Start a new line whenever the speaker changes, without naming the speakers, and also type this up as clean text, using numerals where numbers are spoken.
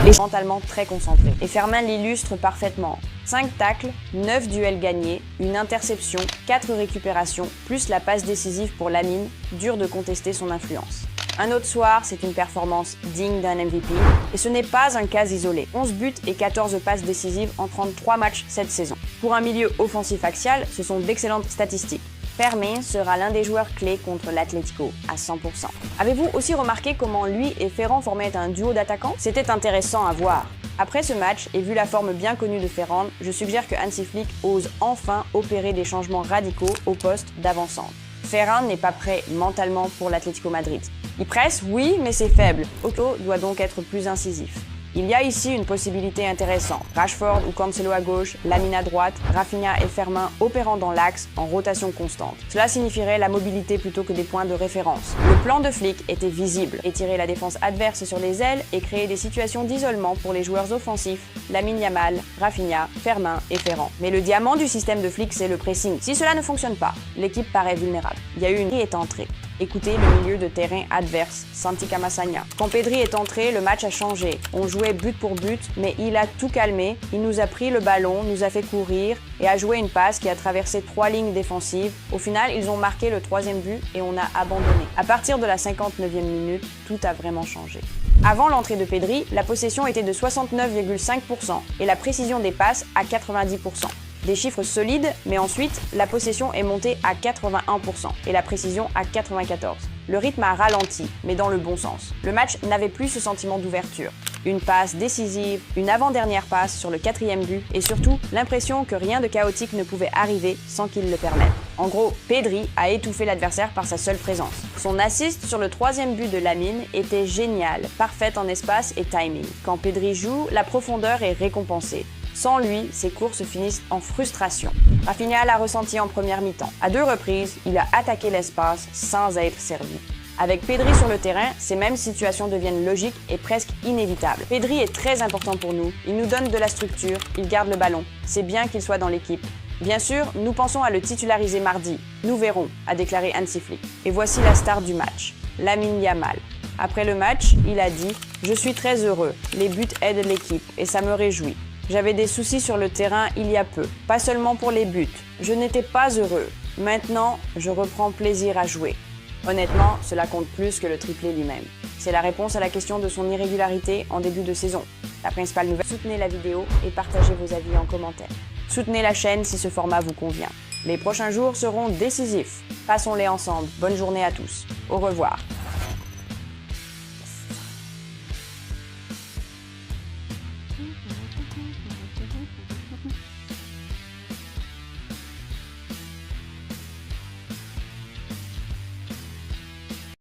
est mentalement très concentré. Et Fermin l'illustre parfaitement. 5 tacles, 9 duels gagnés, une interception, 4 récupérations, plus la passe décisive pour Lamine, dur de contester son influence. Un autre soir, c'est une performance digne d'un MVP, et ce n'est pas un cas isolé. 11 buts et 14 passes décisives en 33 matchs cette saison. Pour un milieu offensif axial, ce sont d'excellentes statistiques. Fermin sera l'un des joueurs clés contre l'Atlético, à 100%. Avez-vous aussi remarqué comment lui et Ferran formaient un duo d'attaquants? C'était intéressant à voir. Après ce match, et vu la forme bien connue de Ferran, je suggère que Hansi Flick ose enfin opérer des changements radicaux au poste d'avant-centre. Ferran n'est pas prêt mentalement pour l'Atlético Madrid. Il presse, oui, mais c'est faible. Otto doit donc être plus incisif. Il y a ici une possibilité intéressante. Rashford ou Cancelo à gauche, Lamine à droite, Rafinha et Fermin opérant dans l'axe en rotation constante. Cela signifierait la mobilité plutôt que des points de référence. Le plan de Flick était visible. Étirer la défense adverse sur les ailes et créer des situations d'isolement pour les joueurs offensifs, Lamine Yamal, Rafinha, Fermin et Ferran. Mais le diamant du système de Flick, c'est le pressing. Si cela ne fonctionne pas, l'équipe paraît vulnérable. Il y a eu une qui est entrée. Écoutez le milieu de terrain adverse, Santi Camassagna. Quand Pedri est entré, le match a changé. On jouait but pour but, mais il a tout calmé. Il nous a pris le ballon, nous a fait courir et a joué une passe qui a traversé 3 lignes défensives. Au final, ils ont marqué le 3e but et on a abandonné. À partir de la 59e minute, tout a vraiment changé. Avant l'entrée de Pedri, la possession était de 69,5% et la précision des passes à 90%. Des chiffres solides, mais ensuite, la possession est montée à 81% et la précision à 94%. Le rythme a ralenti, mais dans le bon sens. Le match n'avait plus ce sentiment d'ouverture. Une passe décisive, une avant-dernière passe sur le 4e but et surtout l'impression que rien de chaotique ne pouvait arriver sans qu'il le permette. En gros, Pedri a étouffé l'adversaire par sa seule présence. Son assist sur le 3e but de Lamine était génial, parfaite en espace et timing. Quand Pedri joue, la profondeur est récompensée. Sans lui, ses courses finissent en frustration. Rafinha l'a ressenti en première mi-temps. À 2 reprises, il a attaqué l'espace sans être servi. Avec Pedri sur le terrain, ces mêmes situations deviennent logiques et presque inévitables. Pedri est très important pour nous, il nous donne de la structure, il garde le ballon. C'est bien qu'il soit dans l'équipe. Bien sûr, nous pensons à le titulariser mardi. Nous verrons, a déclaré Hansi Flick. Et voici la star du match, Lamine Yamal. Après le match, il a dit « Je suis très heureux, les buts aident l'équipe et ça me réjouit. J'avais des soucis sur le terrain il y a peu, pas seulement pour les buts. Je n'étais pas heureux. Maintenant, je reprends plaisir à jouer. » Honnêtement, cela compte plus que le triplé lui-même. C'est la réponse à la question de son irrégularité en début de saison. La principale nouvelle, soutenez la vidéo et partagez vos avis en commentaire. Soutenez la chaîne si ce format vous convient. Les prochains jours seront décisifs. Passons-les ensemble. Bonne journée à tous. Au revoir.